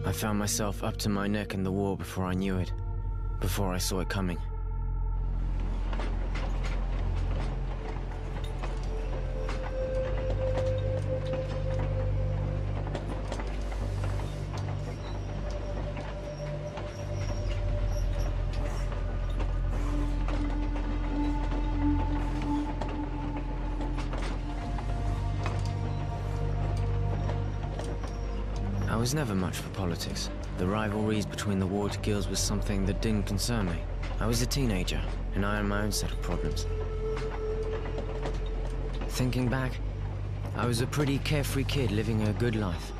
I found myself up to my neck in the war before I knew it, before I saw it coming. I was never much for politics. The rivalries between the warred guilds was something that didn't concern me. I was a teenager, and I had my own set of problems. Thinking back, I was a pretty carefree kid living a good life.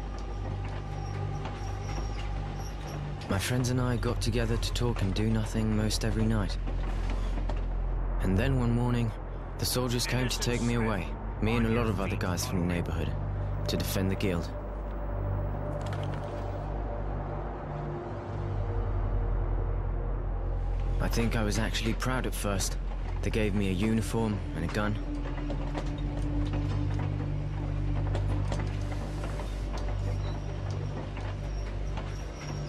My friends and I got together to talk and do nothing most every night. And then one morning, the soldiers came to take me away, me and a lot of other guys from the neighborhood, to defend the guild. I think I was actually proud at first. They gave me a uniform and a gun.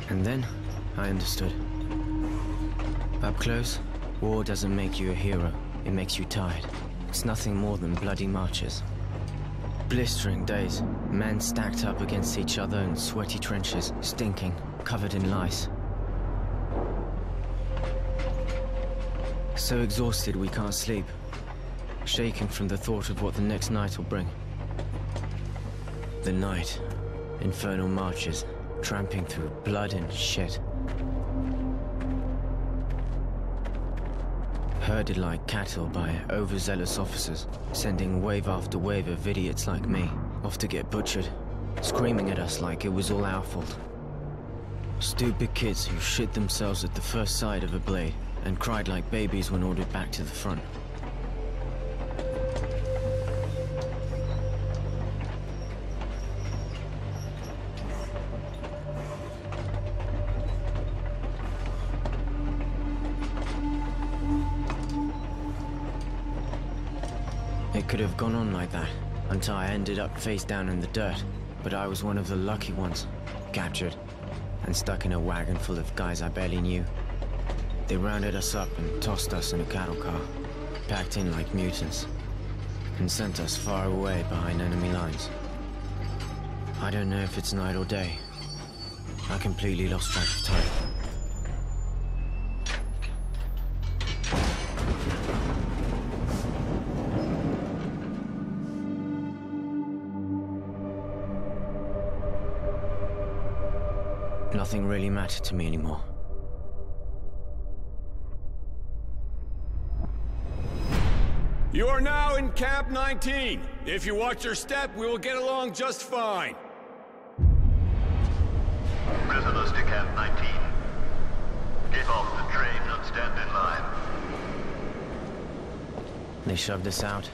And then, I understood. Up close, war doesn't make you a hero. It makes you tired. It's nothing more than bloody marches. Blistering days, men stacked up against each other in sweaty trenches, stinking, covered in lice. So exhausted we can't sleep, shaking from the thought of what the next night will bring. The night, infernal marches, tramping through blood and shit. Herded like cattle by overzealous officers, sending wave after wave of idiots like me off to get butchered, screaming at us like it was all our fault. Stupid kids who shit themselves at the first sight of a blade and cried like babies when ordered back to the front. It could have gone on like that, until I ended up face down in the dirt, but I was one of the lucky ones, captured, and stuck in a wagon full of guys I barely knew. They rounded us up and tossed us in a cattle car, packed in like mutants, and sent us far away behind enemy lines. I don't know if it's night or day. I completely lost track of time. Nothing really mattered to me anymore. You are now in Camp 19. If you watch your step, we will get along just fine. Prisoners to Camp 19. Get off the train and stand in line. They shoved us out,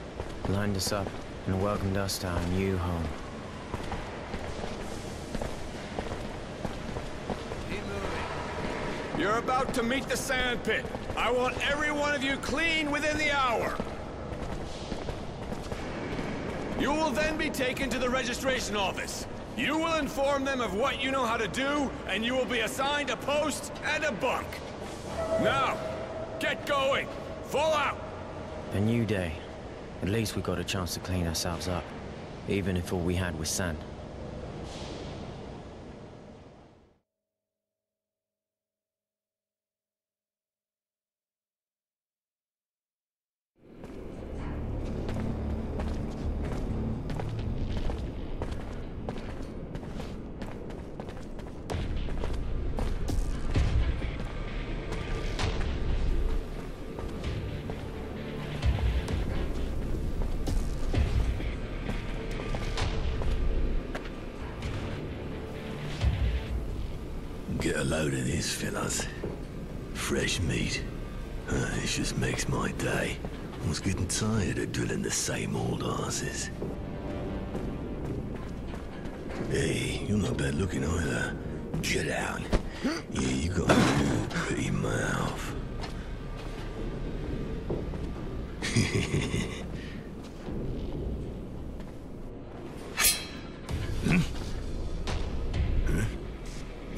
lined us up, and welcomed us to our new home. You're about to meet the sandpit. I want every one of you clean within the hour. You will then be taken to the registration office. You will inform them of what you know how to do, and you will be assigned a post and a bunk. Now, get going. Fall out. A new day. At least we got a chance to clean ourselves up, even if all we had was sand. Get a load of this, fellas. Fresh meat. This just makes my day. I was getting tired of drilling the same old asses. Hey, you're not bad looking either. Get out. Yeah, you got a real pretty mouth.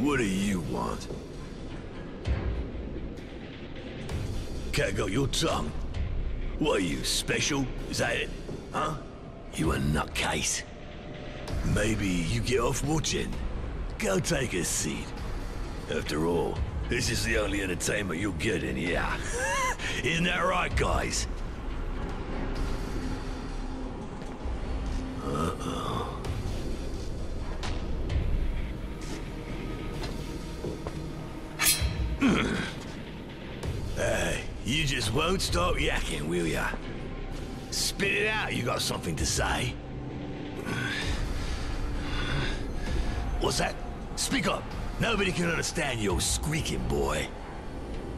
What do you want? Cat got your tongue. What are you, special? Is that it? Huh? You a nutcase? Maybe you get off watching. Go take a seat. After all, this is the only entertainment you'll get in here. Isn't that right, guys? Uh-oh. Hey, you just won't stop yakking, will ya? Spit it out, you got something to say. What's that? Speak up. Nobody can understand your squeaking, boy.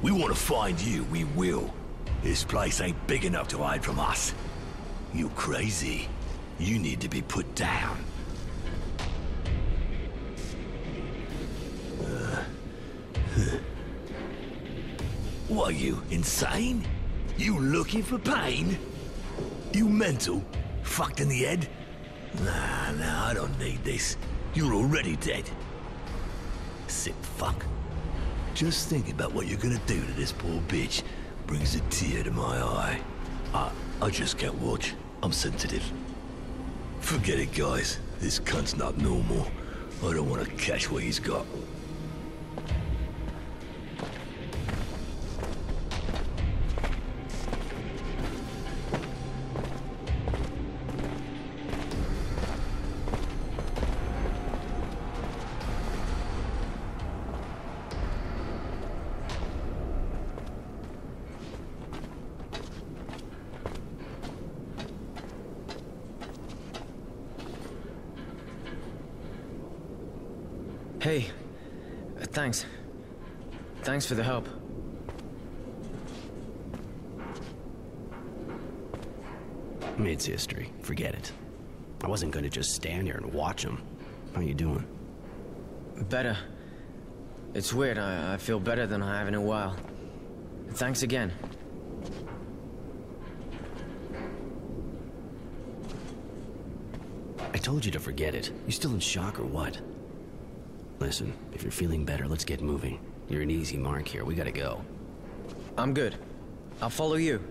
We want to find you, we will. This place ain't big enough to hide from us. You crazy. You need to be put down. What are you, insane? You looking for pain? You mental? Fucked in the head? Nah, I don't need this. You're already dead. Sick fuck. Just thinking about what you're gonna do to this poor bitch brings a tear to my eye. I just can't watch. I'm sensitive. Forget it, guys. This cunt's not normal. I don't want to catch what he's got. Hey, thanks. Thanks for the help. It's history. Forget it. I wasn't gonna just stand here and watch them. How you doing? Better. It's weird, I feel better than I have in a while. Thanks again. I told you to forget it. You still in shock or what? Listen, if you're feeling better, let's get moving. You're an easy mark here. We gotta go. I'm good. I'll follow you.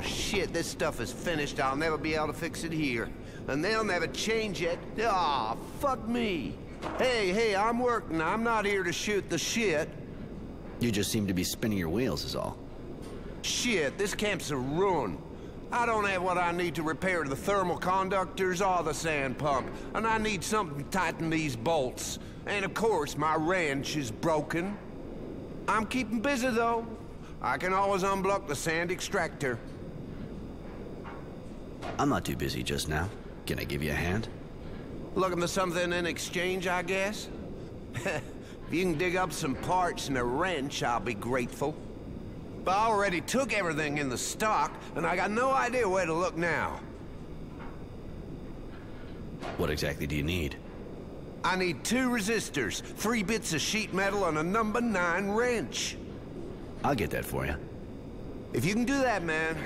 Shit, this stuff is finished. I'll never be able to fix it here. And they'll never change it. Aw, fuck me. Hey, I'm working. I'm not here to shoot the shit. You just seem to be spinning your wheels is all. Shit, this camp's a ruin. I don't have what I need to repair the thermal conductors or the sand pump. And I need something to tighten these bolts. And of course, my wrench is broken. I'm keeping busy, though. I can always unblock the sand extractor. I'm not too busy just now. Can I give you a hand? Looking for something in exchange, I guess? If you can dig up some parts and a wrench, I'll be grateful. But I already took everything in the stock, and I got no idea where to look now. What exactly do you need? I need 2 resistors, 3 bits of sheet metal, and a number 9 wrench. I'll get that for you. If you can do that, man,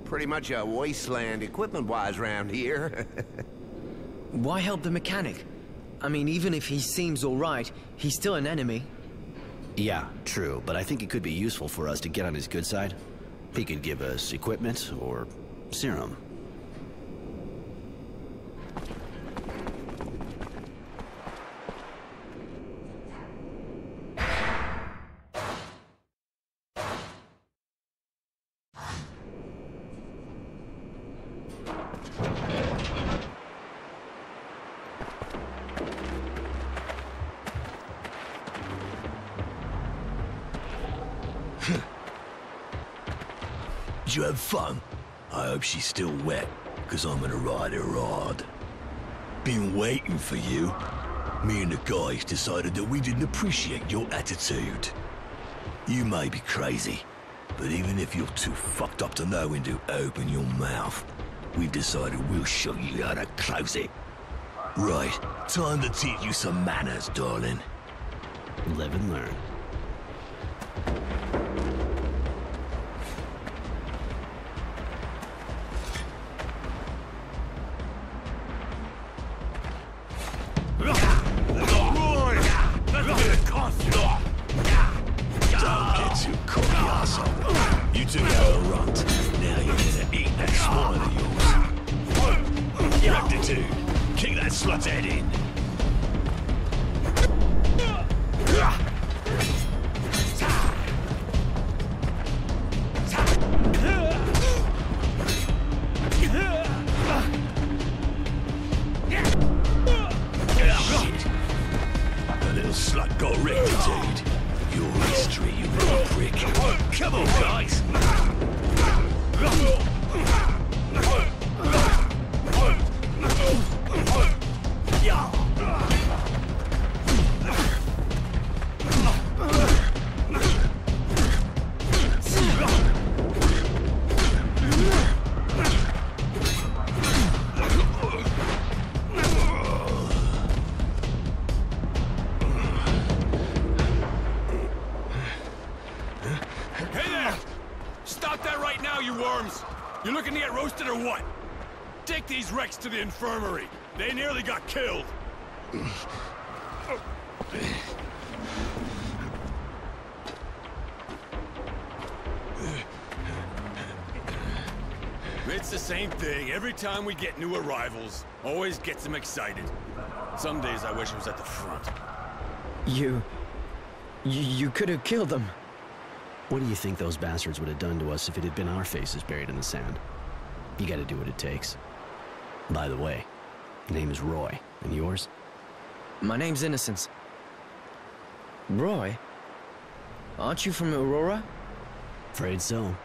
pretty much a wasteland equipment-wise around here. Why help the mechanic? I mean, even if he seems alright, he's still an enemy. Yeah, true, but I think it could be useful for us to get on his good side. He could give us equipment or serum. Did you have fun? I hope she's still wet, because I'm gonna ride her hard. Been waiting for you. Me and the guys decided that we didn't appreciate your attitude. You may be crazy, but even if you're too fucked up to know when to open your mouth, we've decided we'll show you how to close it. Right, time to teach you some manners, darling. Live and learn. Kick that slut's head in. Shit. The little slut got rectitude. Your history, you little prick. Come on, guys. You looking to get roasted or what? Take these wrecks to the infirmary. They nearly got killed. It's the same thing. Every time we get new arrivals, always gets them excited. Some days I wish I was at the front. You could have killed them. What do you think those bastards would have done to us if it had been our faces buried in the sand? You gotta do what it takes. By the way, name is Roy, and yours? My name's Innocence. Roy? Aren't you from Aurora? Afraid so.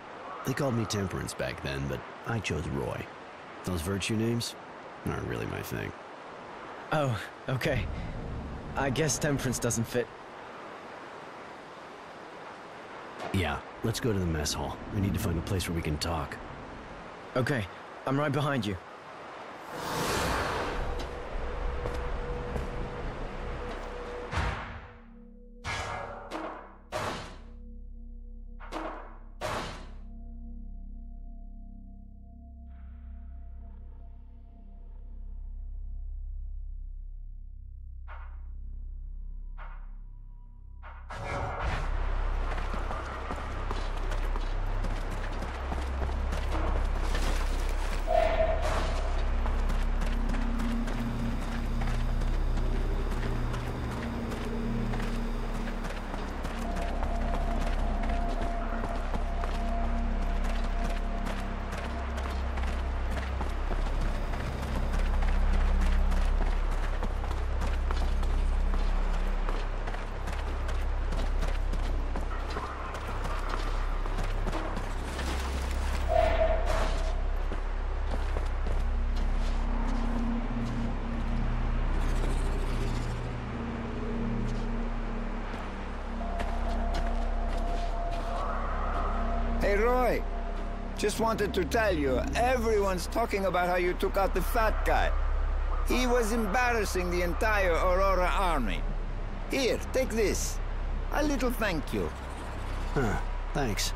They called me Temperance back then, but I chose Roy. Those virtue names aren't really my thing. Oh, okay. I guess Temperance doesn't fit. Yeah, let's go to the mess hall. We need to find a place where we can talk. Okay, I'm right behind you. Hey, Roy. Just wanted to tell you, everyone's talking about how you took out the fat guy. He was embarrassing the entire Aurora army. Here, take this. A little thank you. Huh, thanks.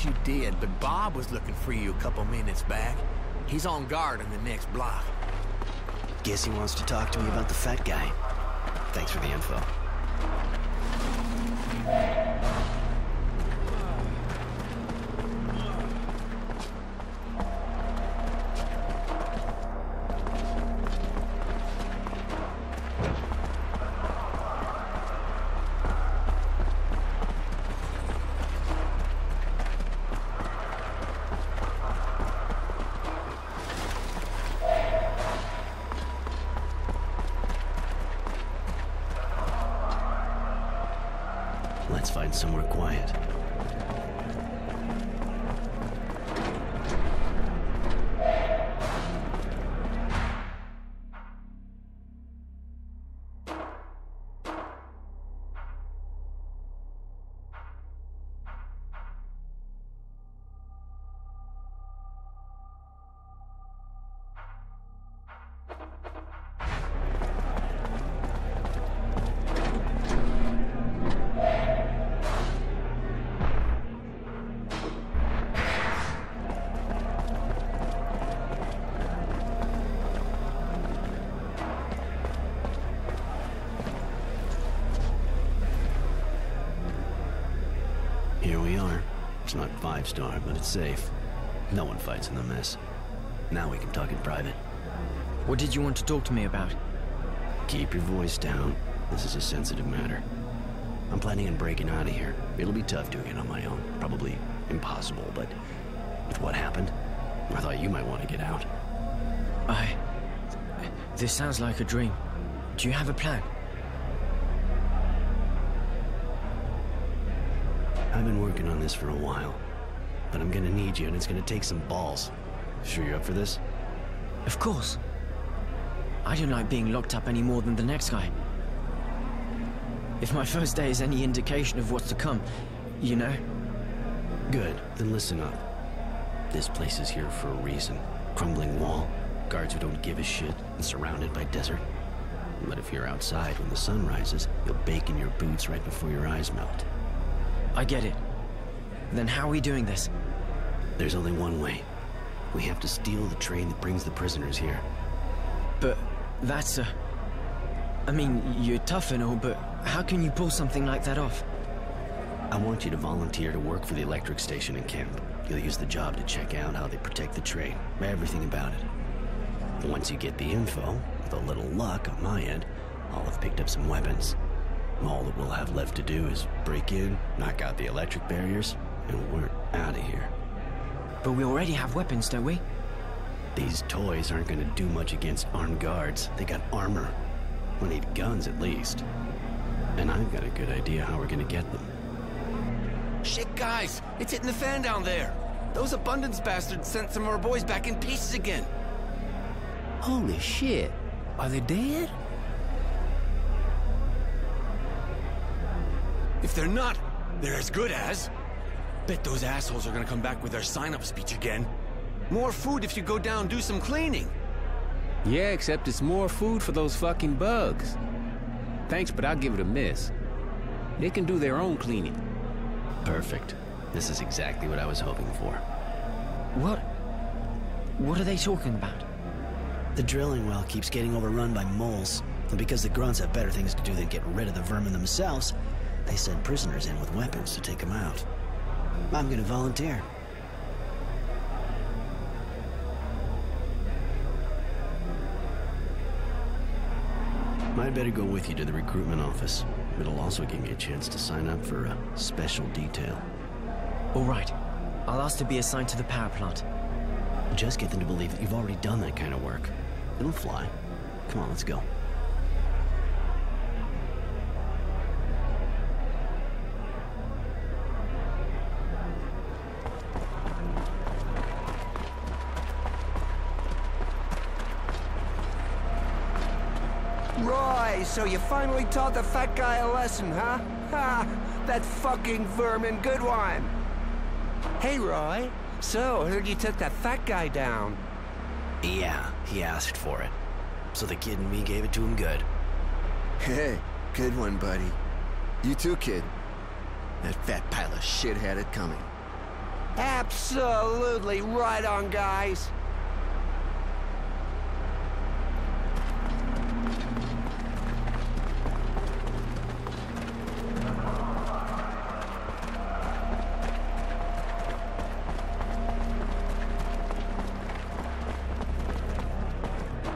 thought you did, but Bob was looking for you a couple minutes back. He's on guard in the next block. Guess he wants to talk to me about the fat guy. Thanks for the info. Let's find somewhere quiet. Here we are. It's not 5-star, but it's safe. No one fights in the mess. Now we can talk in private. What did you want to talk to me about? Keep your voice down. This is a sensitive matter. I'm planning on breaking out of here. It'll be tough doing it on my own. Probably impossible, but with what happened, I thought you might want to get out. This sounds like a dream. Do you have a plan? I've been working on this for a while, but I'm gonna need you, and it's gonna take some balls. Sure you're up for this? Of course. I don't like being locked up any more than the next guy. If my first day is any indication of what's to come, you know? Good, then listen up. This place is here for a reason. Crumbling wall, guards who don't give a shit, and surrounded by desert. But if you're outside when the sun rises, you'll bake in your boots right before your eyes melt. I get it. Then how are we doing this? There's only one way. We have to steal the train that brings the prisoners here. But that's I mean, you're tough and all, but how can you pull something like that off? I want you to volunteer to work for the electric station in camp. You'll use the job to check out how they protect the train, everything about it. Once you get the info, with a little luck on my end, I'll have picked up some weapons. All that we'll have left to do is break in, knock out the electric barriers, and we're out of here. But we already have weapons, don't we? These toys aren't gonna do much against armed guards. They got armor. We need guns at least. And I've got a good idea how we're gonna get them. Shit, guys! It's hitting the fan down there! Those abundance bastards sent some of our boys back in pieces again! Holy shit. Are they dead? If they're not, they're as good as. Bet those assholes are gonna come back with their sign-up speech again. More food if you go down and do some cleaning. Yeah, except it's more food for those fucking bugs. Thanks, but I'll give it a miss. They can do their own cleaning. Perfect. This is exactly what I was hoping for. What are they talking about? The drilling well keeps getting overrun by moles, and because the grunts have better things to do than get rid of the vermin themselves, they send prisoners in with weapons to take them out. I'm gonna volunteer. I'd better go with you to the recruitment office. It'll also give me a chance to sign up for a special detail. All right. I'll ask to be assigned to the power plant. Just get them to believe that you've already done that kind of work. It'll fly. Come on, let's go. Roy, so you finally taught the fat guy a lesson, huh? Ha! That fucking vermin, good one! Hey, Roy. So, I heard you took that fat guy down. Yeah, he asked for it. So the kid and me gave it to him good. Hey, good one, buddy. You too, kid. That fat pile of shit had it coming. Absolutely right on, guys.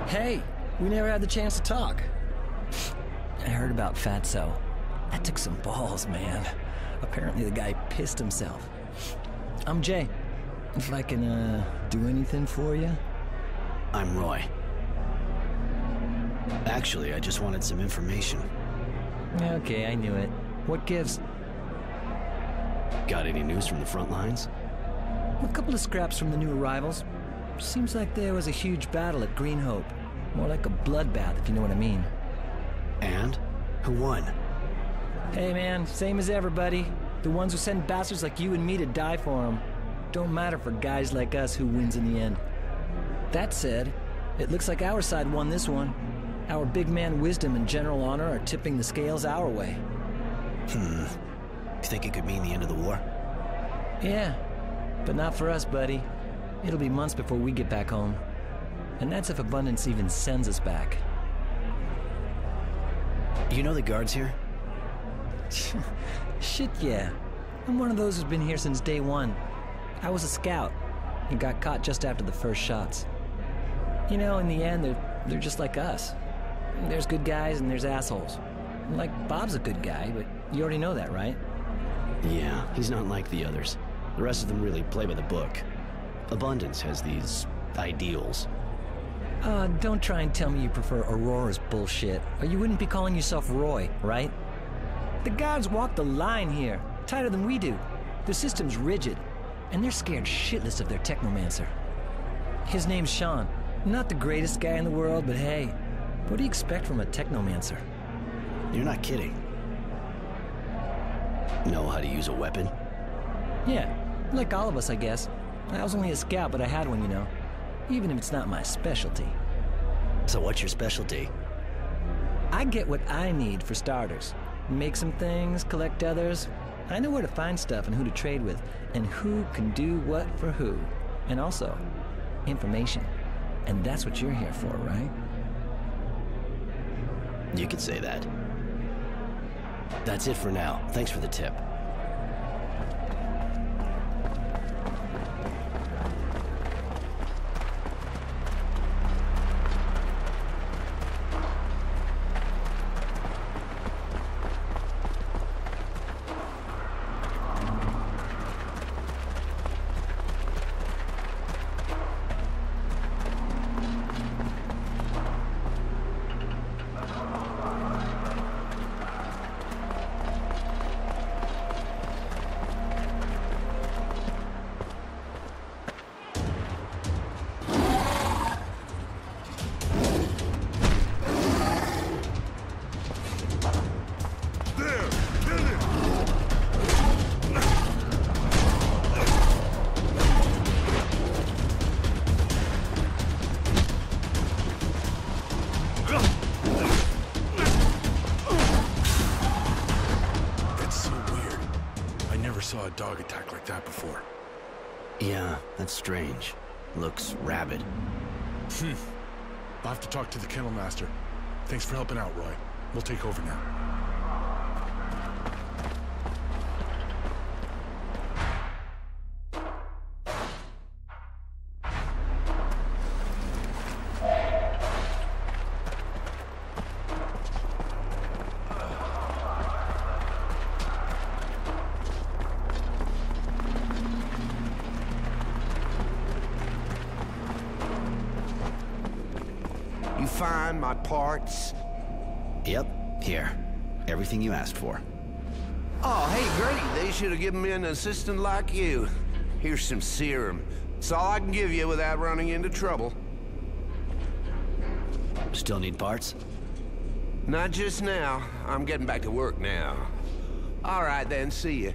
Hey, we never had the chance to talk. I heard about Fatso. That took some balls, man. Apparently the guy pissed himself. I'm Jay. If I can, do anything for you? I'm Roy. Actually, I just wanted some information. Okay, I knew it. What gives? Got any news from the front lines? A couple of scraps from the new arrivals. Seems like there was a huge battle at Green Hope. More like a bloodbath, if you know what I mean. And? Who won? Hey man, same as everybody. The ones who send bastards like you and me to die for them. Don't matter for guys like us who wins in the end. That said, it looks like our side won this one. Our big man Wisdom and General Honor are tipping the scales our way. You think it could mean the end of the war? Yeah, but not for us, buddy. It'll be months before we get back home. And that's if Abundance even sends us back. You know the guards here? Shit, yeah. I'm one of those who's been here since day one. I was a scout and got caught just after the first shots. You know, in the end, they're just like us. There's good guys and there's assholes. Like, Bob's a good guy, but you already know that, right? Yeah, he's not like the others. The rest of them really play by the book. Abundance has these ideals. Don't try and tell me you prefer Aurora's bullshit, or you wouldn't be calling yourself Roy, right? The guards walk the line here, tighter than we do. The system's rigid, and they're scared shitless of their technomancer. His name's Sean. Not the greatest guy in the world, but hey, what do you expect from a technomancer? You're not kidding. Know how to use a weapon? Yeah, like all of us, I guess. I was only a scout, but I had one, you know. Even if it's not my specialty. So what's your specialty? I get what I need for starters. Make some things, collect others. I know where to find stuff and who to trade with, and who can do what for who. And also, information. And that's what you're here for, right? You could say that. That's it for now. Thanks for the tip. Saw a dog attack like that before. Yeah, that's strange. Looks rabid. I'll have to talk to the kennel master. Thanks for helping out, Roy. We'll take over now. Find my parts? Yep, here. Everything you asked for. Oh, hey, Grady, they should have given me an assistant like you. Here's some serum. It's all I can give you without running into trouble. Still need parts? Not just now. I'm getting back to work now. All right, then. See you.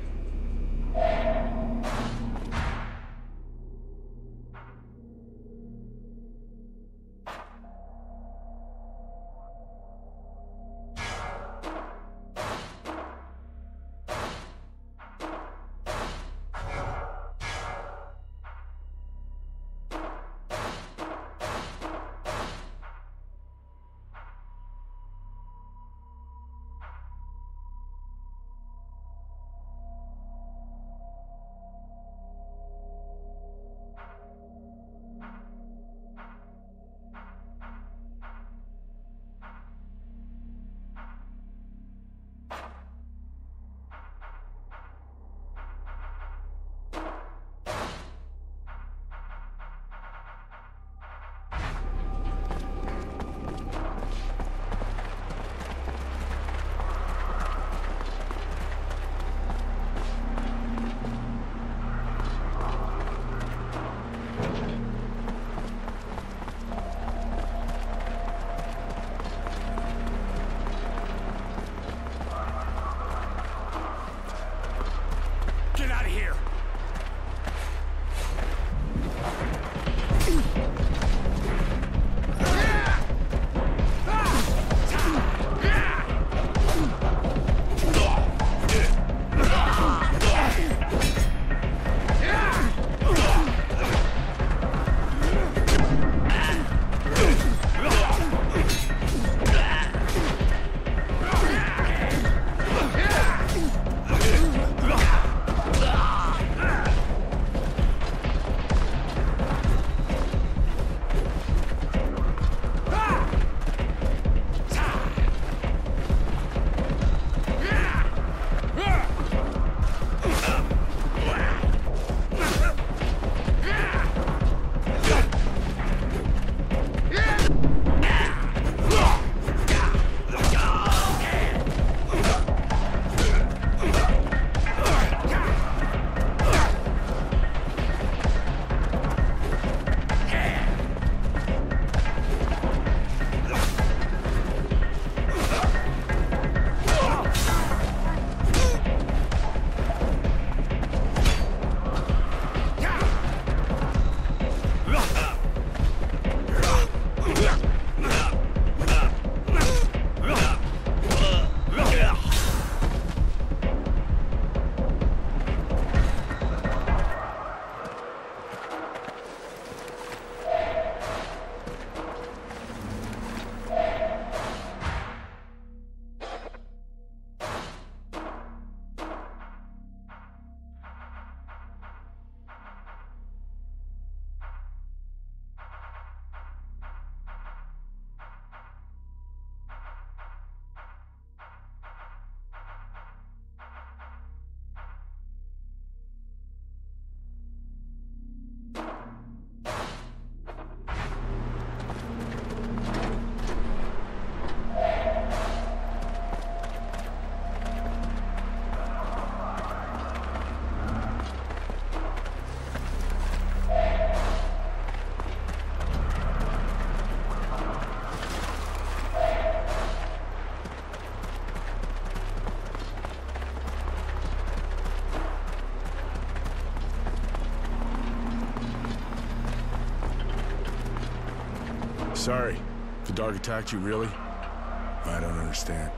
Sorry. The dog attacked you, really? I don't understand.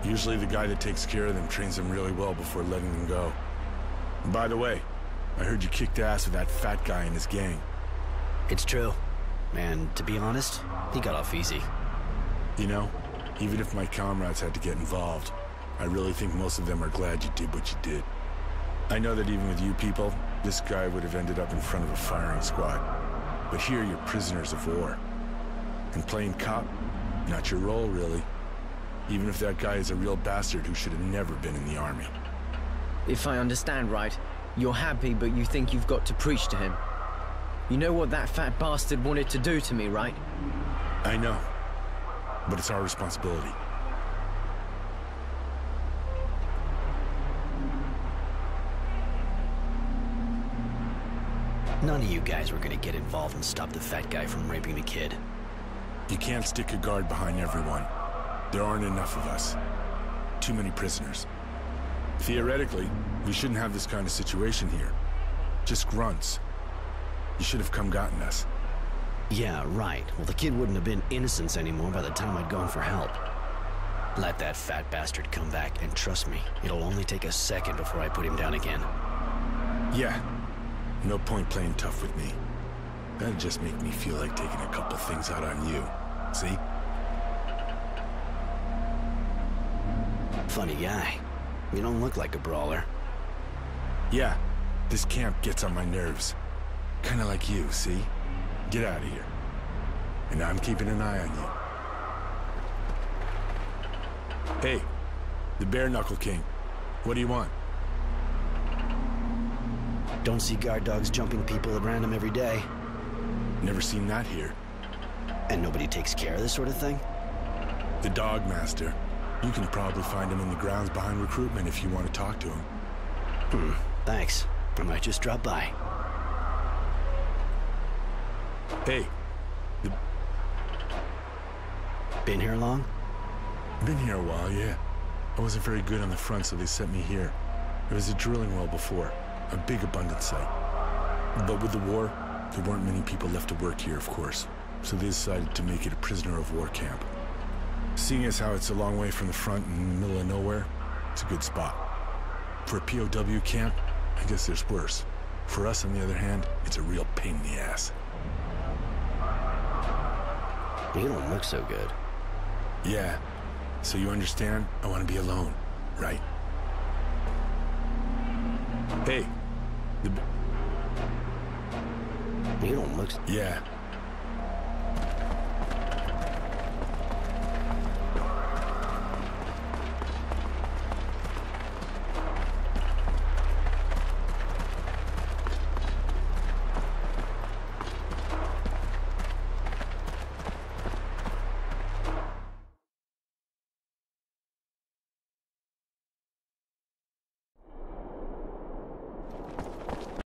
Usually the guy that takes care of them trains them really well before letting them go. And by the way, I heard you kicked ass with that fat guy and his gang. It's true. And to be honest, he got off easy. You know, even if my comrades had to get involved, I really think most of them are glad you did what you did. I know that even with you people, this guy would have ended up in front of a firing squad. But here you're prisoners of war. And playing cop, not your role, really. Even if that guy is a real bastard who should have never been in the army. If I understand right, you're happy, but you think you've got to preach to him. You know what that fat bastard wanted to do to me, right? I know. But it's our responsibility. None of you guys were gonna get involved and stop the fat guy from raping the kid. You can't stick a guard behind everyone. There aren't enough of us. Too many prisoners. Theoretically, we shouldn't have this kind of situation here. Just grunts. You should have come gotten us. Yeah, right. Well, the kid wouldn't have been innocent anymore by the time I'd gone for help. Let that fat bastard come back, and trust me, it'll only take a second before I put him down again. Yeah. No point playing tough with me. That'd just make me feel like taking a couple things out on you. See? Funny guy. You don't look like a brawler. Yeah. This camp gets on my nerves. Kinda like you, see? Get out of here. And I'm keeping an eye on you. Hey, the Bare Knuckle King. What do you want? Don't see guard dogs jumping people at random every day. Never seen that here. And nobody takes care of this sort of thing? The Dog Master. You can probably find him in the grounds behind recruitment if you want to talk to him. Thanks. I might just drop by. Hey. Been here long? Been here a while, yeah. I wasn't very good on the front, so they sent me here. It was a drilling well before. A big abundant site. But with the war, there weren't many people left to work here, of course. So they decided to make it a prisoner of war camp. Seeing as how it's a long way from the front in the middle of nowhere, it's a good spot. For a POW camp, I guess there's worse. For us, on the other hand, it's a real pain in the ass. You don't look so good. Yeah. So you understand? I want to be alone, right? Hey. You don't look... Yeah.